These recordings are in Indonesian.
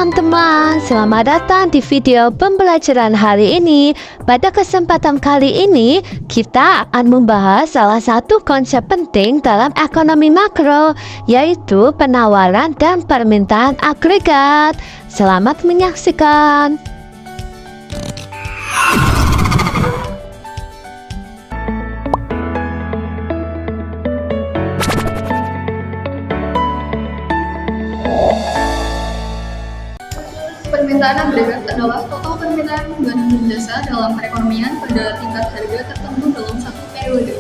teman-teman, selamat datang di video pembelajaran hari ini. Pada kesempatan kali ini, kita akan membahas salah satu konsep penting dalam ekonomi makro, yaitu penawaran dan permintaan agregat. Selamat menyaksikan. Permintaan agregat adalah total permintaan barang dan jasa dalam perekonomian pada tingkat harga tertentu dalam satu periode.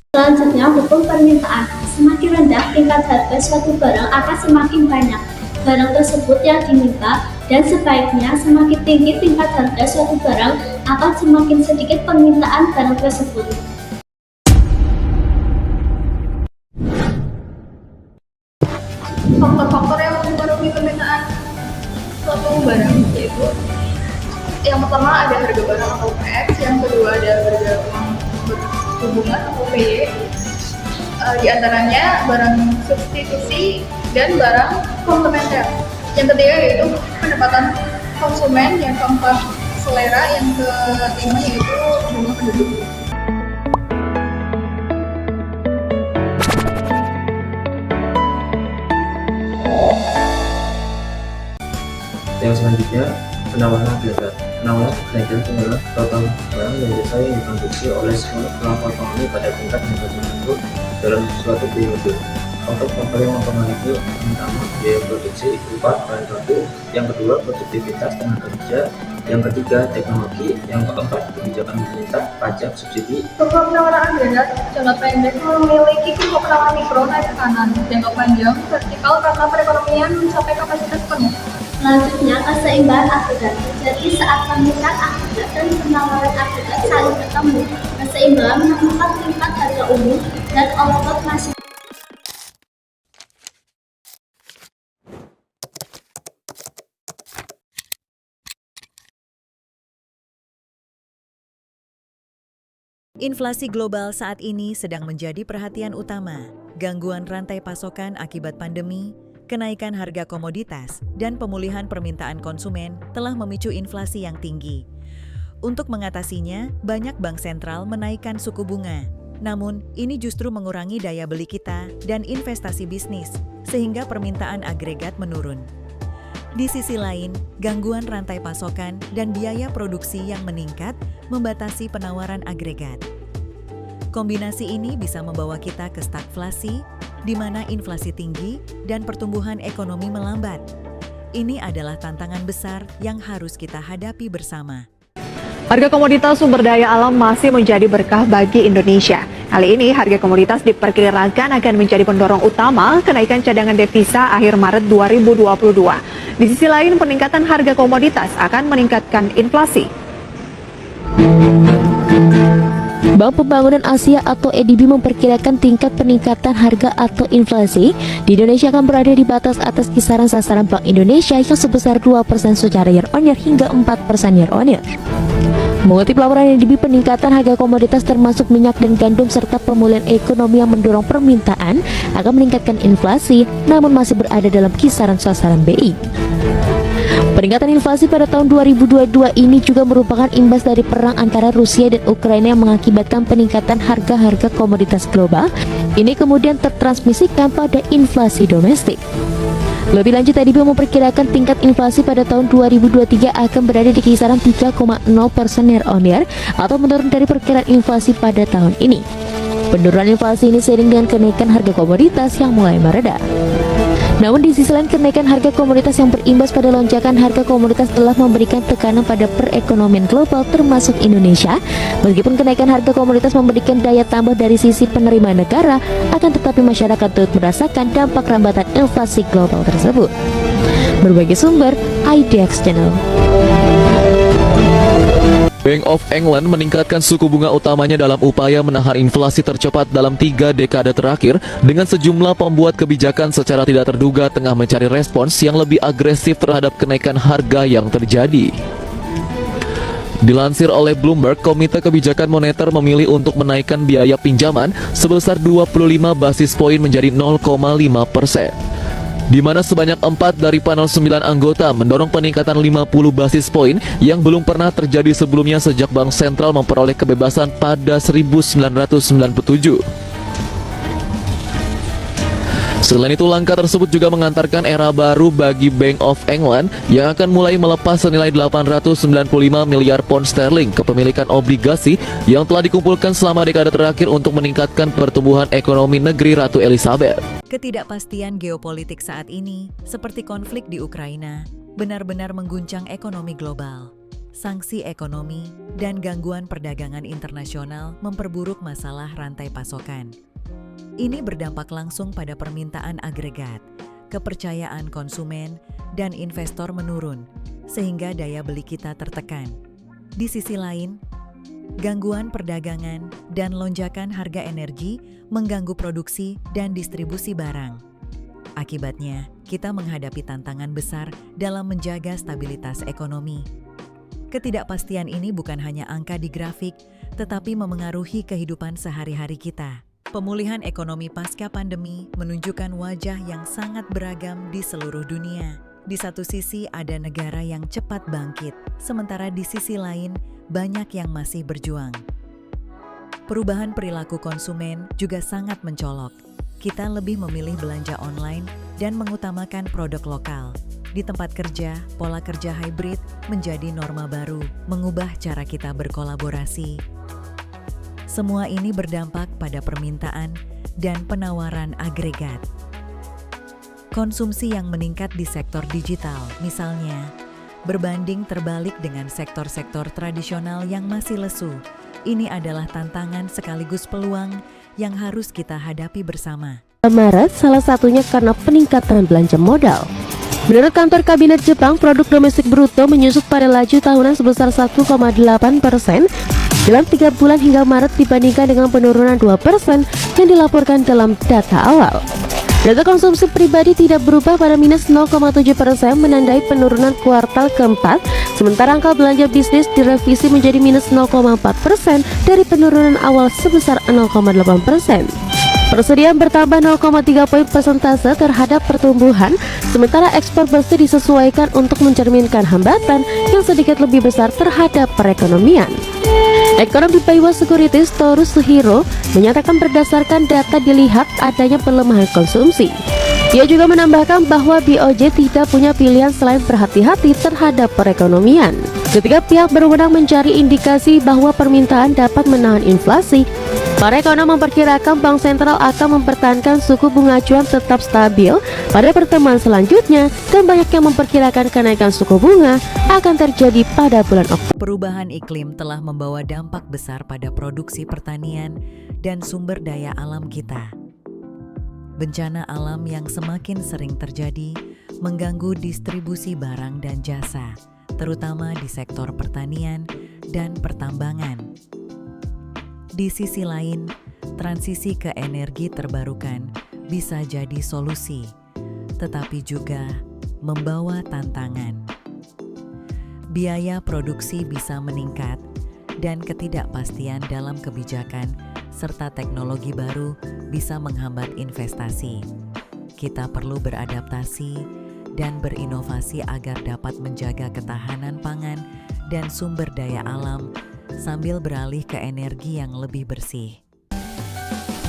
Selanjutnya, hukum permintaan. Semakin rendah tingkat harga suatu barang akan semakin banyak barang tersebut yang diminta, dan sebaiknya semakin tinggi tingkat harga suatu barang akan semakin sedikit permintaan barang tersebut. Faktor-faktor yang mempengaruhi permintaan suatu barang yaitu yang pertama ada harga barang atau PX, yang kedua ada harga uang berhubungan atau PY, di antaranya barang substitusi dan barang komplementer. Yang ketiga yaitu pendapatan konsumen, yang keempat selera, yang kelima yaitu jumlah penduduk. Yang selanjutnya, penawaran agregat. Penawaran agregat adalah total barang dan jasa yang diproduksi oleh semua pelaku ekonomi pada tingkat harga tertentu dalam suatu periode. Faktor-faktor yang mempengaruhi pertama, biaya produksi upah bahan baku, yang kedua produktivitas tenaga kerja, yang ketiga teknologi, yang keempat kebijakan pemerintah, pajak, subsidi. Program penawaran agregat jangka pendek memiliki kelompok penawaran mikro naik ke kanan, jangka panjang vertikal karena perekonomian mencapai kapasitas penuh. Selanjutnya, keseimbangan agregat terjadi saat permintaan agregat dan penawaran agregat saling bertemu. Keseimbangan menemukan tingkat harga umum dan output masing. Inflasi global saat ini sedang menjadi perhatian utama. Gangguan rantai pasokan akibat pandemi, kenaikan harga komoditas, dan pemulihan permintaan konsumen telah memicu inflasi yang tinggi. Untuk mengatasinya, banyak bank sentral menaikkan suku bunga. Namun, ini justru mengurangi daya beli kita dan investasi bisnis, sehingga permintaan agregat menurun. Di sisi lain, gangguan rantai pasokan dan biaya produksi yang meningkat membatasi penawaran agregat. Kombinasi ini bisa membawa kita ke stagflasi, di mana inflasi tinggi dan pertumbuhan ekonomi melambat. Ini adalah tantangan besar yang harus kita hadapi bersama. Harga komoditas sumber daya alam masih menjadi berkah bagi Indonesia. Kali ini harga komoditas diperkirakan akan menjadi pendorong utama kenaikan cadangan devisa akhir Maret 2022. Di sisi lain, peningkatan harga komoditas akan meningkatkan inflasi. Bank Pembangunan Asia atau ADB memperkirakan tingkat peningkatan harga atau inflasi di Indonesia akan berada di batas atas kisaran sasaran Bank Indonesia yang sebesar 2% secara year on year hingga 4% year on year. Mengutip laporan ADB, peningkatan harga komoditas termasuk minyak dan gandum serta pemulihan ekonomi yang mendorong permintaan akan meningkatkan inflasi, namun masih berada dalam kisaran sasaran BI. Peningkatan inflasi pada tahun 2022 ini juga merupakan imbas dari perang antara Rusia dan Ukraina yang mengakibatkan peningkatan harga-harga komoditas global. Ini kemudian tertransmisikan pada inflasi domestik. Lebih lanjut, ADB memperkirakan tingkat inflasi pada tahun 2023 akan berada di kisaran 3,0% year on year atau menurun dari perkiraan inflasi pada tahun ini. Penurunan inflasi ini seiring dengan kenaikan harga komoditas yang mulai mereda. Namun di sisi lain, kenaikan harga komoditas yang berimbas pada lonjakan harga komoditas telah memberikan tekanan pada perekonomian global termasuk Indonesia. Meskipun kenaikan harga komoditas memberikan daya tambah dari sisi penerimaan negara, akan tetapi masyarakat turut merasakan dampak rambatan inflasi global tersebut. Berbagai sumber, IDX Channel. Bank of England meningkatkan suku bunga utamanya dalam upaya menahan inflasi tercepat dalam 3 dekade terakhir dengan sejumlah pembuat kebijakan secara tidak terduga tengah mencari respons yang lebih agresif terhadap kenaikan harga yang terjadi. Dilansir oleh Bloomberg, Komite Kebijakan Moneter memilih untuk menaikkan biaya pinjaman sebesar 25 basis poin menjadi 0,5%. Di mana sebanyak 4 dari panel 9 anggota mendorong peningkatan 50 basis poin yang belum pernah terjadi sebelumnya sejak Bank Sentral memperoleh kebebasan pada 1997. Selain itu, langkah tersebut juga mengantarkan era baru bagi Bank of England yang akan mulai melepas senilai 895 miliar pound sterling kepemilikan obligasi yang telah dikumpulkan selama dekade terakhir untuk meningkatkan pertumbuhan ekonomi negeri Ratu Elizabeth. Ketidakpastian geopolitik saat ini, seperti konflik di Ukraina, benar-benar mengguncang ekonomi global. Sanksi ekonomi dan gangguan perdagangan internasional memperburuk masalah rantai pasokan. Ini berdampak langsung pada permintaan agregat, kepercayaan konsumen, dan investor menurun, sehingga daya beli kita tertekan. Di sisi lain, gangguan perdagangan dan lonjakan harga energi mengganggu produksi dan distribusi barang. Akibatnya, kita menghadapi tantangan besar dalam menjaga stabilitas ekonomi. Ketidakpastian ini bukan hanya angka di grafik, tetapi memengaruhi kehidupan sehari-hari kita. Pemulihan ekonomi pasca pandemi menunjukkan wajah yang sangat beragam di seluruh dunia. Di satu sisi ada negara yang cepat bangkit, sementara di sisi lain banyak yang masih berjuang. Perubahan perilaku konsumen juga sangat mencolok. Kita lebih memilih belanja online dan mengutamakan produk lokal. Di tempat kerja, pola kerja hybrid menjadi norma baru, mengubah cara kita berkolaborasi. Semua ini berdampak pada permintaan dan penawaran agregat. Konsumsi yang meningkat di sektor digital, misalnya, berbanding terbalik dengan sektor-sektor tradisional yang masih lesu. Ini adalah tantangan sekaligus peluang yang harus kita hadapi bersama. Maret salah satunya karena peningkatan belanja modal. Menurut kantor kabinet Jepang, produk domestik bruto menyusut pada laju tahunan sebesar 1,8% dalam 3 bulan hingga Maret dibandingkan dengan penurunan 2% yang dilaporkan dalam data awal. Data konsumsi pribadi tidak berubah pada minus 0,7% menandai penurunan kuartal keempat, sementara angka belanja bisnis direvisi menjadi minus 0,4% dari penurunan awal sebesar 0,8%. Persediaan bertambah 0,3 poin persentase terhadap pertumbuhan, sementara ekspor bersih disesuaikan untuk mencerminkan hambatan yang sedikit lebih besar terhadap perekonomian. Ekonom di Paiwa Securities, Toru Suhiro, menyatakan berdasarkan data dilihat adanya pelemahan konsumsi. Ia juga menambahkan bahwa BOJ tidak punya pilihan selain berhati-hati terhadap perekonomian. Ketika pihak berwenang mencari indikasi bahwa permintaan dapat menahan inflasi, para ekonom memperkirakan Bank Sentral akan mempertahankan suku bunga acuan tetap stabil pada pertemuan selanjutnya, dan banyak yang memperkirakan kenaikan suku bunga akan terjadi pada bulan Oktober. Perubahan iklim telah membawa dampak besar pada produksi pertanian dan sumber daya alam kita. Bencana alam yang semakin sering terjadi mengganggu distribusi barang dan jasa, terutama di sektor pertanian dan pertambangan. Di sisi lain, transisi ke energi terbarukan bisa jadi solusi, tetapi juga membawa tantangan. Biaya produksi bisa meningkat, dan ketidakpastian dalam kebijakan serta teknologi baru bisa menghambat investasi. Kita perlu beradaptasi dan berinovasi agar dapat menjaga ketahanan pangan dan sumber daya alam sambil beralih ke energi yang lebih bersih.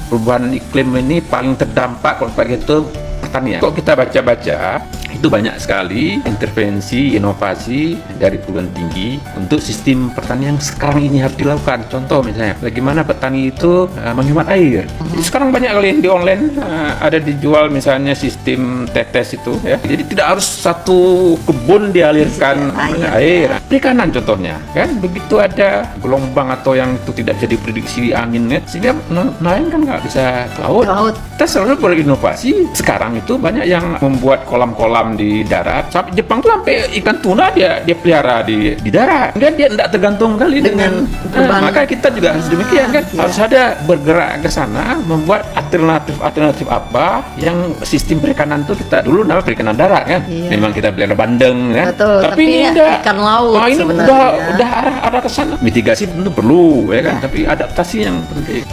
Perubahan iklim ini paling terdampak kalau begitu pertanian. Kalau kita baca-baca, itu banyak sekali intervensi, inovasi dari perguruan tinggi untuk sistem pertanian yang sekarang ini harus dilakukan. Contoh misalnya, bagaimana petani itu menghemat air. Jadi sekarang banyak kali di online ada dijual misalnya sistem tetes itu, ya. Jadi tidak harus satu kebun dialirkan air. Perikanan contohnya, kan begitu ada gelombang atau yang itu tidak bisa diprediksi anginnya, sehingga nelayan kan nggak bisa ke laut. Kita selalu berinovasi. Sekarang itu banyak yang membuat kolam-kolam kolam di darat. Sampai Jepang tuh sampai ikan tuna dia pelihara di darat. Kan dia tidak tergantung kali dengan maka kita juga harus demikian kan. Harus ada bergerak ke sana, membuat alternatif apa yang sistem perikanan tuh kita dulu namanya perikanan darat kan. Memang kita pelihara bandeng kan. Tapi ini enggak ikan laut ini sebenarnya. udah arah ke sana. Mitigasi tentu perlu ya kan, tapi adaptasi yang penting.